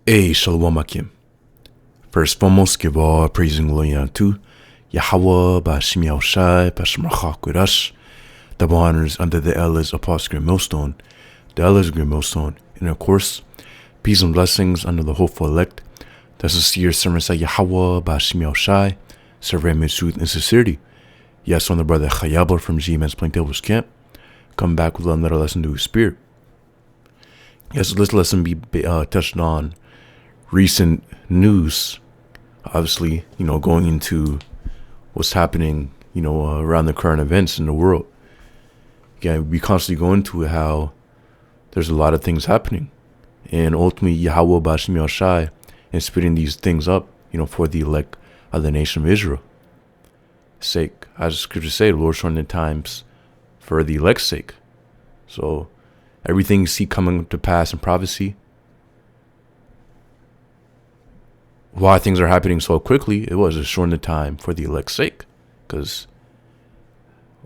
Hey, Shalom Akim. First foremost, give all praise and glory unto Yahweh, Bashim Yahushai, Bashim Rachak with us. Double honors under the Elders Apostle Green Millstone, the Elders Green Millstone, and of course, peace and blessings under the hopeful elect. That's a sincere sermon say Yahweh, Bashim Yahushai, serving in truth and sincerity. Yes, on the brother Chayabler from G-Man's Plain Tables Camp, come back with another lesson to his spirit. Yes, this lesson be touched on recent news, obviously, going into what's happening, around the current events in the world. Again, we constantly go into how there's a lot of things happening. And ultimately, Yahweh Bashim Yahushai is spitting these things up, for the elect of the nation of Israel. Sake, as the scriptures say, the Lord shortened the times for the elect's sake. So, everything you see coming to pass in prophecy, why things are happening so quickly, it was a shorten the time for the elect's sake.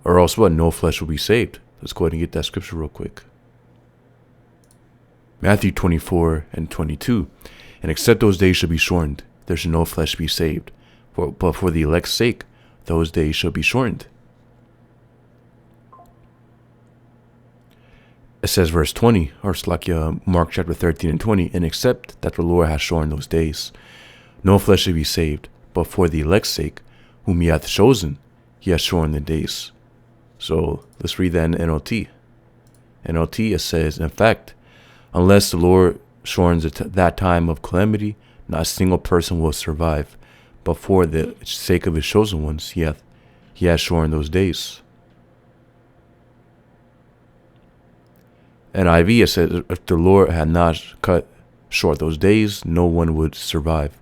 Or else what? No flesh will be saved. Let's go ahead and get that scripture real quick. Matthew 24 and 22. And except those days shall be shortened, there shall no flesh be saved. But for the elect's sake, those days shall be shortened. It says verse 20, or Mark chapter 13 and 20, and except that the Lord has shortened those days, no flesh shall be saved, but for the elect's sake, whom he hath chosen, he hath shortened the days. So let's read that in NLT. NLT, it says, in fact, unless the Lord shortens that time of calamity, not a single person will survive. But for the sake of his chosen ones, he hath shortened those days. NIV, it says, if the Lord had not cut short those days, no one would survive.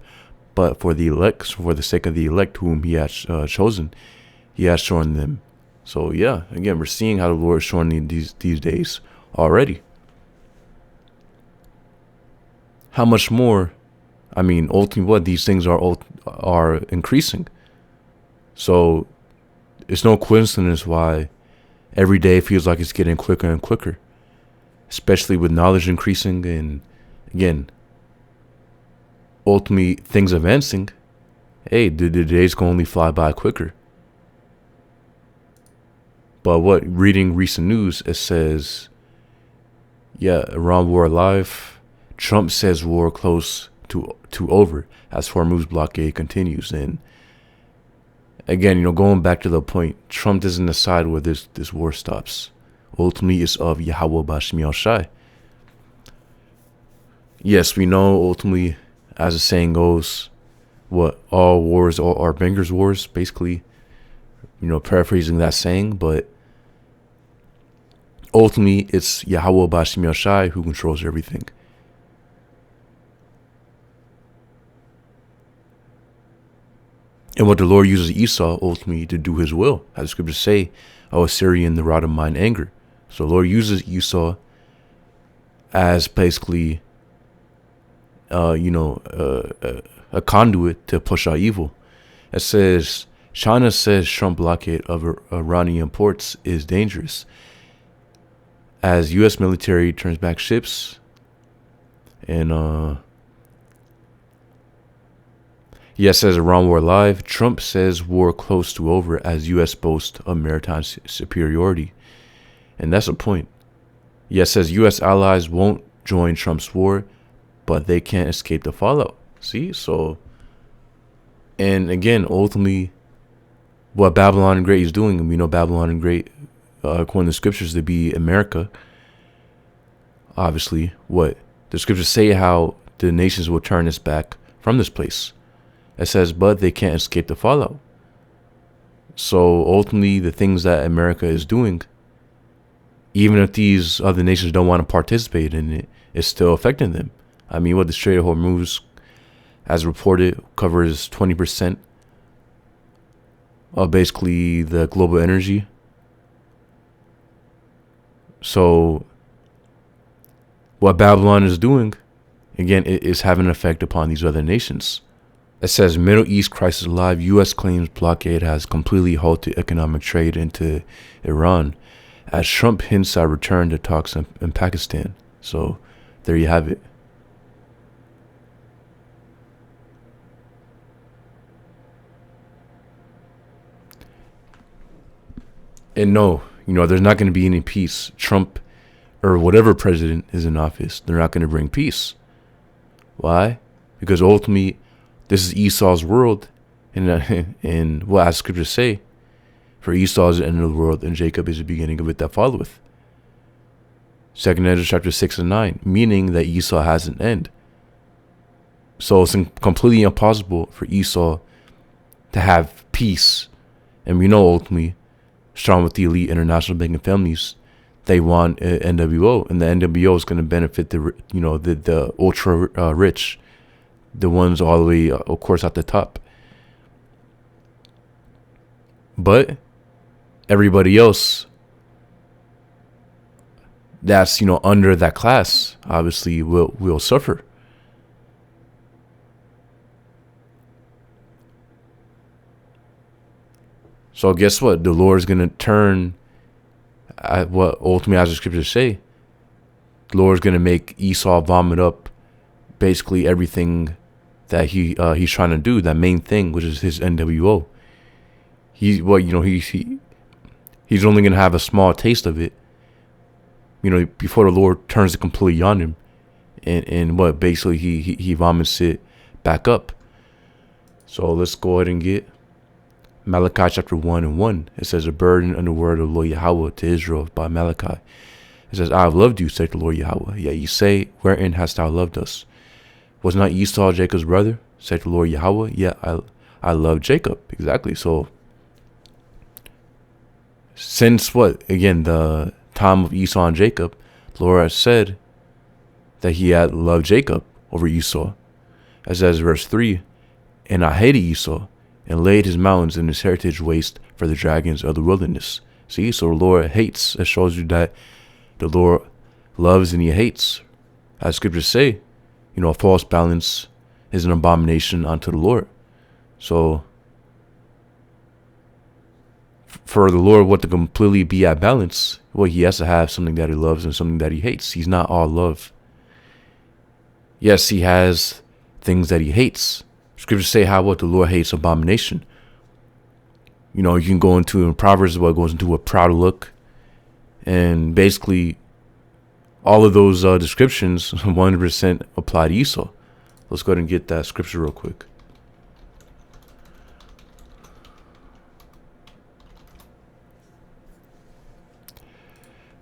But for the elect, for the sake of the elect whom he has chosen, he has shortened them. So yeah, again, we're seeing how the Lord is shortening these days already. How much more? I mean, ultimately, what these things are increasing. So it's no coincidence why every day it feels like it's getting quicker and quicker, especially with knowledge increasing and again, ultimately things advancing. Hey, the days can only fly by quicker. But reading recent news, it says, Iran war alive. Trump says war close to over as Hormuz blockade continues. And again, going back to the point, Trump doesn't decide where this war stops. Ultimately, it's of Yahweh Bashim Yahushai. Yes, we know ultimately, as the saying goes, all wars are bangers wars, basically, paraphrasing that saying, but ultimately it's Yahweh Bashim Yahushai who controls everything. And what the Lord uses Esau ultimately to do his will, as the scriptures say, Assyrian, the rod of mine anger. So the Lord uses Esau as basically a conduit to push out evil. It says, China says Trump blockade of Iranian ports is dangerous as U.S. military turns back ships. And says Iran war live. Trump says war close to over as U.S. boasts of maritime superiority. And that's a point. Says U.S. allies won't join Trump's war, but they can't escape the fallout. See? So, and again, ultimately, what Babylon the Great is doing, and we know Babylon the Great, according to the scriptures, to be America. Obviously, what the scriptures say, how the nations will turn its back from this place. It says, but they can't escape the fallout. So ultimately, the things that America is doing, even if these other nations don't want to participate in it, it's still affecting them. I mean, what the Strait of Hormuz, as reported, covers 20% of basically the global energy. So what Babylon is doing, again, it is having an effect upon these other nations. It says Middle East crisis live. U.S. claims blockade has completely halted economic trade into Iran as Trump hints at return to talks in Pakistan. So there you have it. And no, there's not going to be any peace. Trump or whatever president is in office, they're not going to bring peace. Why? Because ultimately, this is Esau's world, and what as scriptures say, for Esau is the end of the world, and Jacob is the beginning of it that followeth. 2 Ezra chapter 6 and 9, meaning that Esau has an end. So it's completely impossible for Esau to have peace. And we know ultimately, strong with the elite international banking families, they want NWO, and the NWO is going to benefit the ultra rich, the ones all the way, of course, at the top. But everybody else that's under that class obviously will suffer. So guess what? The Lord is going to turn at what ultimately, as the scriptures say, the Lord is going to make Esau vomit up basically everything that he's trying to do, that main thing, which is his NWO. He's only going to have a small taste of it, before the Lord turns it completely on him, and what basically he vomits it back up. So let's go ahead and get Malachi chapter 1 and 1. It says, a burden and the word of the Lord Yahweh to Israel by Malachi. It says, I have loved you, saith the Lord Yahweh. Yet ye say, wherein hast thou loved us? Was not Esau Jacob's brother, saith the Lord Yahweh? Yet I love Jacob. Exactly. So since the time of Esau and Jacob, the Lord has said that he had loved Jacob over Esau. As says verse 3, and I hated Esau, and laid his mountains and his heritage waste for the dragons of the wilderness. See, so the Lord hates. It shows you that the Lord loves and he hates. As scriptures say, a false balance is an abomination unto the Lord. So for the Lord, to completely be at balance, he has to have something that he loves and something that he hates. He's not all love. Yes, he has things that he hates. Scriptures say how the Lord hates abomination. You can go into in Proverbs goes into a proud look, and basically all of those descriptions 100% apply to Esau. Let's go ahead and get that scripture real quick.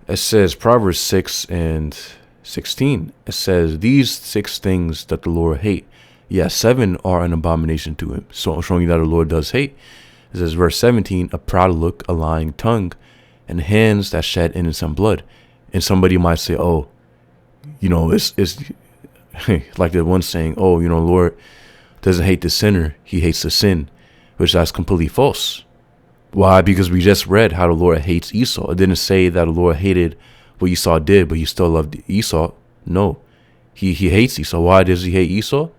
It says Proverbs 6 and 16. It says, these 6 things that the Lord hate, yes, 7 are an abomination to him. So showing you that the Lord does hate. It says verse 17, a proud look, a lying tongue, and hands that shed innocent blood. And somebody might say, it's like the one saying, Lord doesn't hate the sinner, he hates the sin, which that's completely false. Why? Because we just read how the Lord hates Esau. It didn't say that the Lord hated what Esau did, but he still loved Esau. No, he hates Esau. Why does he hate Esau?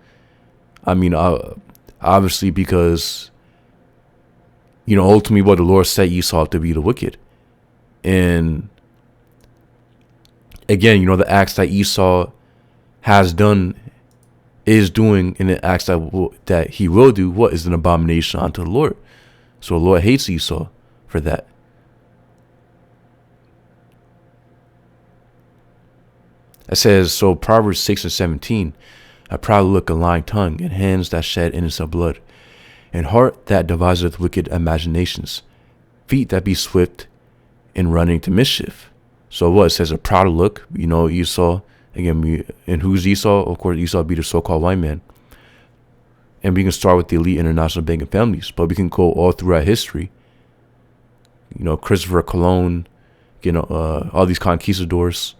I mean, obviously because, ultimately the Lord set Esau to be the wicked. And again, the acts that Esau has done, is doing, and the acts that he will do, is an abomination unto the Lord. So the Lord hates Esau for that. It says, so Proverbs 6 and 17, a proud look, a lying tongue, and hands that shed innocent blood, and heart that deviseth wicked imaginations, feet that be swift in running to mischief. So it says a proud look, Esau, again, and who's Esau? Of course, Esau be the so-called white man. And we can start with the elite international banking families, but we can go all throughout history. Christopher Colon, all these conquistadors.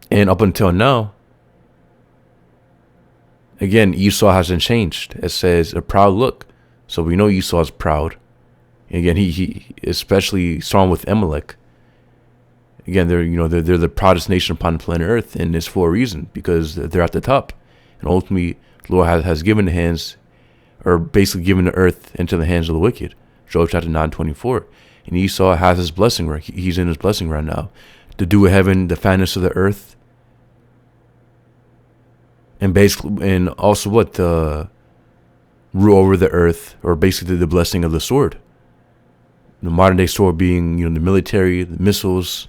And up until now, again, Esau hasn't changed. It says a proud look. So we know Esau is proud. Again, he especially strong with Amalek. Again, they're the proudest nation upon the planet Earth, and it's for a reason, because they're at the top. And ultimately, the Lord has given the hands, or basically given the earth into the hands of the wicked. Job chapter 9:24. And Esau has his blessing, right? He's in his blessing right now. The dew of heaven, the fatness of the earth. And basically, and also the rule over the earth, or basically the blessing of the sword. The modern day sword being, the military, the missiles.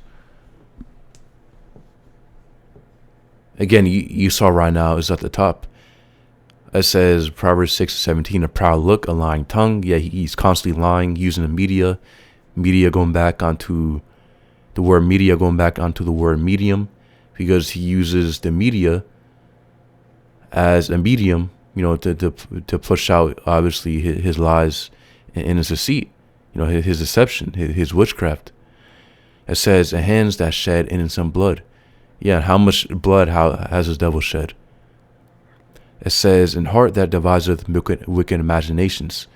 Again, Esau right now is at the top. It says Proverbs 6:17, a proud look, a lying tongue. Yeah, he's constantly lying, using the media going back onto the word media, going back onto the word medium, because he uses the media as a medium, to push out obviously his lies and his deceit, his deception, his witchcraft. It says, hands that shed innocent blood. Yeah, how much blood has this devil shed? It says, in heart that deviseth wicked imaginations.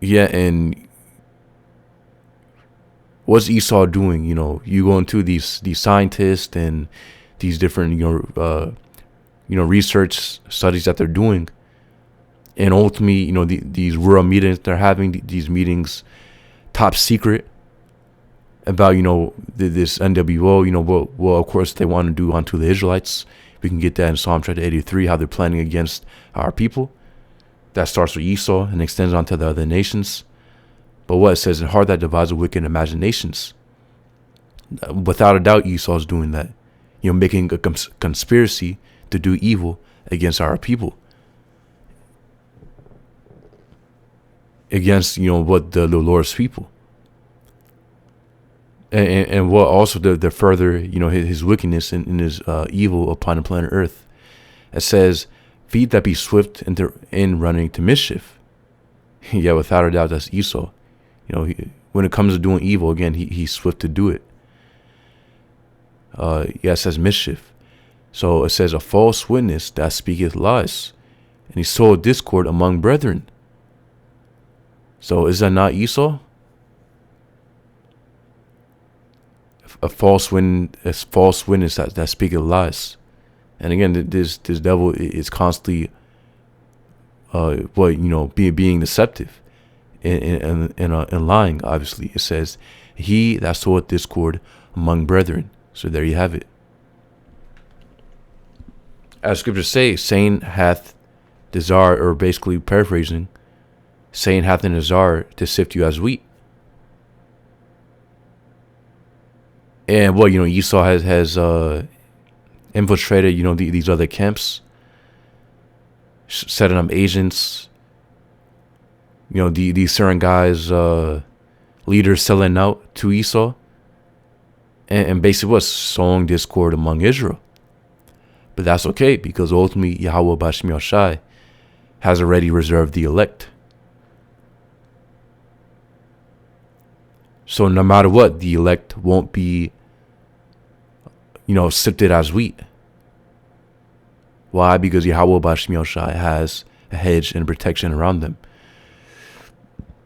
Yeah, and what's Esau doing? You go into these scientists and these different research studies that they're doing, and ultimately these world meetings they're having, these meetings top secret about this NWO. Well, of course they want to do onto the Israelites. We can get that in Psalm chapter 83, how they're planning against our people. That starts with Esau and extends onto the other nations. But what it says, in heart that devises wicked imaginations. Without a doubt, Esau's doing that. Making a conspiracy to do evil against our people. Against, what the Lord's people. And what also the further, his wickedness and his evil upon the planet Earth. It says, feet that be swift in running to mischief. Yeah, without a doubt, that's Esau. When it comes to doing evil, again, he's swift to do it. It says mischief. So it says, a false witness that speaketh lies, and he sowed discord among brethren. So is that not Esau? A false witness that speaketh lies. And again, this devil is constantly being deceptive and lying. Obviously, it says, he that soweth discord among brethren. So there you have it. As scriptures say, Satan hath desire, or basically paraphrasing, Satan hath an desire to sift you as wheat. And Esau has infiltrated, these other camps, setting up agents, these certain guys, leaders selling out to Esau, and basically sowing discord among Israel. But that's okay, because ultimately Yahweh Bashim Yahushai has already reserved the elect. So no matter what, the elect won't be, sifted as wheat. Why? Because Yahweh Bashim Yahushai has a hedge and protection around them.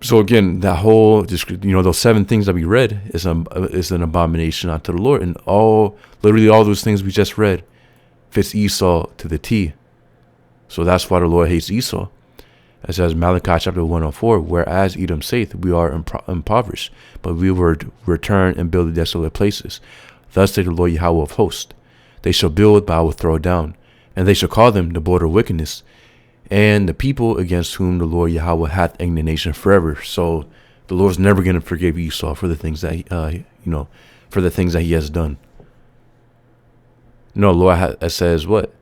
So again, that whole, those 7 things that we read is an abomination unto the Lord, and literally all those things we just read fits Esau to the T. So that's why the Lord hates Esau. It says Malachi chapter 104, whereas Edom saith, we are impoverished, but we will return and build the desolate places. Thus saith the Lord Yahweh of hosts, they shall build, but I will throw down, and they shall call them the border of wickedness, and the people against whom the Lord Yahweh hath indignation forever. So the Lord's never going to forgive Esau for the things that for the things that he has done. No, Lord says what?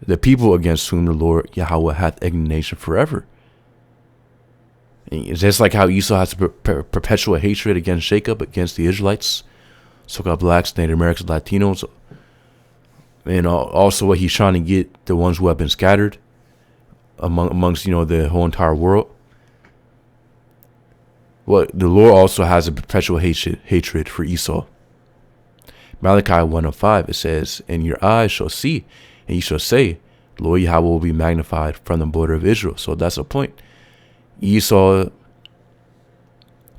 The people against whom the Lord Yahweh hath indignation forever. It's just like how Esau has perpetual hatred against Jacob, against the Israelites, so-called blacks, Native Americans, Latinos, and also what he's trying to get the ones who have been scattered amongst the whole entire world. What the Lord also has a perpetual hatred for Esau. Malachi 1:5, it says, and your eyes shall see, and ye shall say, Lord Yahweh will be magnified from the border of Israel. So that's a point. Esau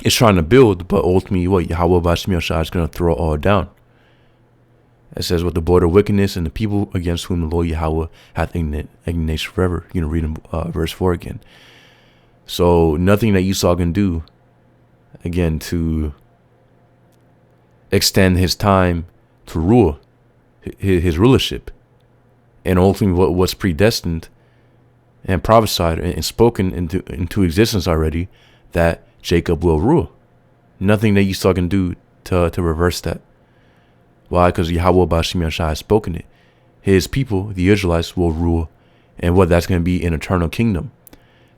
is trying to build, but ultimately what Yahweh Bashim Yahushai is going to throw it all down. It says, with the border of wickedness and the people against whom the Lord Yahweh hath indignation forever. Read verse 4 again. So nothing that Esau can do, again, to extend his time to rule, his rulership, and ultimately what's predestined and prophesied and spoken into existence already, that Jacob will rule. Nothing that Esau can do to reverse that. Why? Because Yahweh Bashim Yashai has spoken it. His people, the Israelites, will rule. And what that's going to be an eternal kingdom.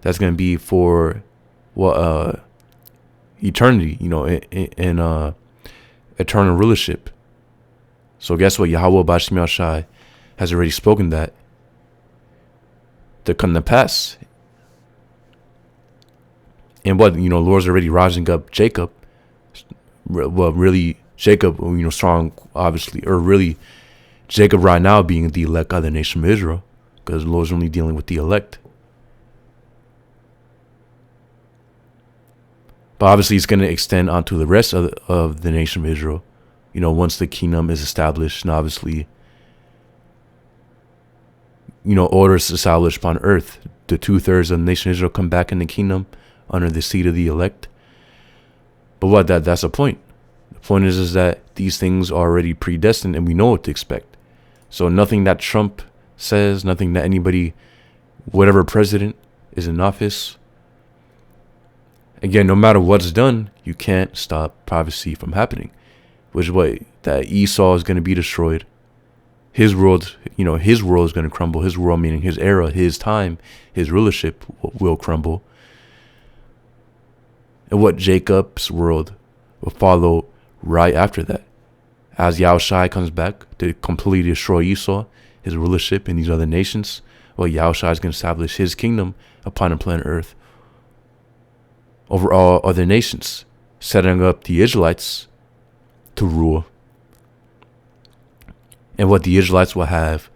That's going to be for eternity, in eternal rulership. So guess what? Yahweh Bashim Yashai has already spoken that to come to pass. And what, Lord's already rising up Jacob. Well, really, Jacob, strong, obviously, or really, Jacob right now being the elect of the nation of Israel, because the Lord's only dealing with the elect. But obviously, it's going to extend onto the rest of the nation of Israel. Once the kingdom is established, and obviously, order is established upon earth. The 2/3 of the nation of Israel come back in the kingdom under the seat of the elect. But what? That's the point. The point is that these things are already predestined, and we know what to expect. So nothing that Trump says, nothing that anybody, whatever president is in office, again, no matter what's done, you can't stop prophecy from happening. Which is what? That Esau is going to be destroyed. His world, his world is going to crumble. His world, meaning his era, his time, his rulership will crumble. And what? Jacob's world will follow right after that. As Yahushai comes back to completely destroy Esau, his rulership in these other nations, well, Yahushai is going to establish his kingdom upon the planet earth over all other nations, setting up the Israelites to rule. And what? The Israelites will have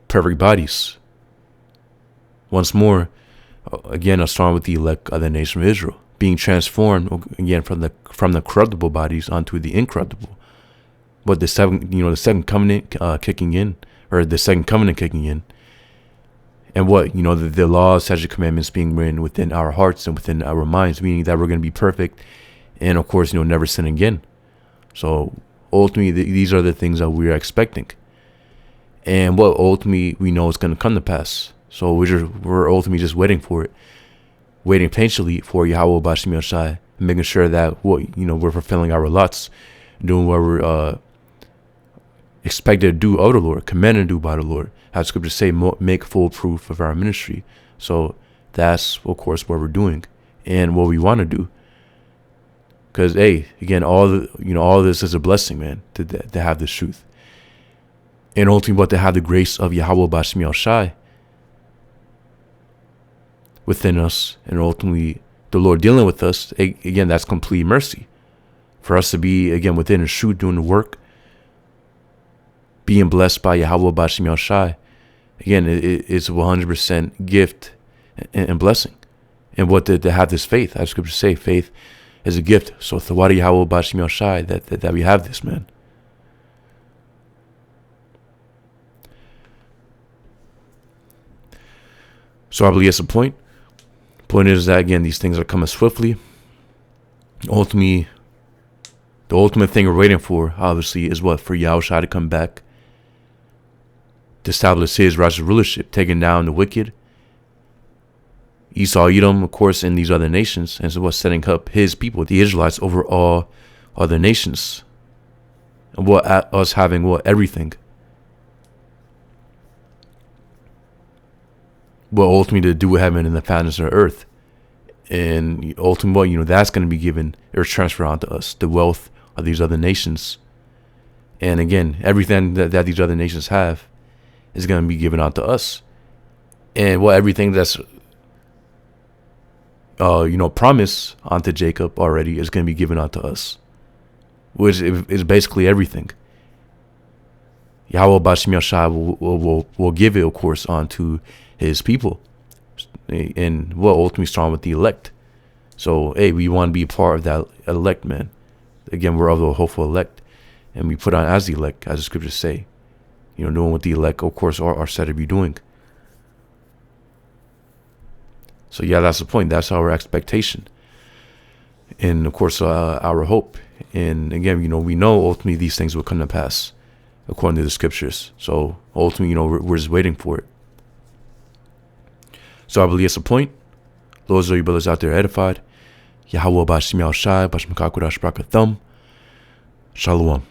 perfect bodies. Once more, again, along with the elect of the nation of Israel, being transformed again from the corruptible bodies onto the incorruptible. But the second covenant kicking in, or the second covenant kicking in, and what, the laws, statutes, commandments being written within our hearts and within our minds, meaning that we're going to be perfect, and of course, never sin again. So ultimately, these are the things that we are expecting, and what ultimately we know is going to come to pass. So we're ultimately just waiting for it, waiting patiently for Yahweh Bashim Yashai, making sure that we're fulfilling our lots, doing what we're expected to do of the Lord, commanded to do by the Lord. As scripture say, make full proof of our ministry. So that's, of course, what we're doing and what we want to do. Because, again, all this is a blessing, man, to have this truth. And ultimately, but to have the grace of Yahweh Bashim Yashai within us, and ultimately the Lord dealing with us, again, that's complete mercy. For us to be, again, within a shoot doing the work, being blessed by Yahweh Bashim Yashai, again, it's a 100% gift and blessing. And what to have this faith, as scripture say, faith is a gift. So Thawadi Yahweh Bashim Yashai, that we have this, man. So I believe that's the point. Point is that, again, these things are coming swiftly. Ultimately, the ultimate thing we're waiting for, obviously, is what? For Yahushua to come back, to establish his righteous rulership, taking down the wicked, Esau, Edom, of course, and these other nations, and so what? Setting up his people, the Israelites, over all other nations. And what? Us having what? Everything. But ultimately to do heaven and the fatness of earth. And ultimately, that's going to be given or transferred onto us, the wealth of these other nations. And again, everything that these other nations have is going to be given onto us. And everything that's, promised onto Jacob already is going to be given onto us, which is basically everything. Yahweh Bashim Yashai will give it, of course, onto his people, and ultimately strong with the elect. So we want to be a part of that elect, man. Again, we're of the hopeful elect, and we put on as the elect, as the scriptures say, doing what the elect, of course, are said to be doing. So that's the point. That's our expectation, and of course our hope. And again, we know ultimately these things will come to pass according to the scriptures. So ultimately, we're just waiting for it. So I believe it's a point. Those of you brothers out there edified. Yahweh Bashim Yal Shai, Bashmakakurash Brakathum. Shalom.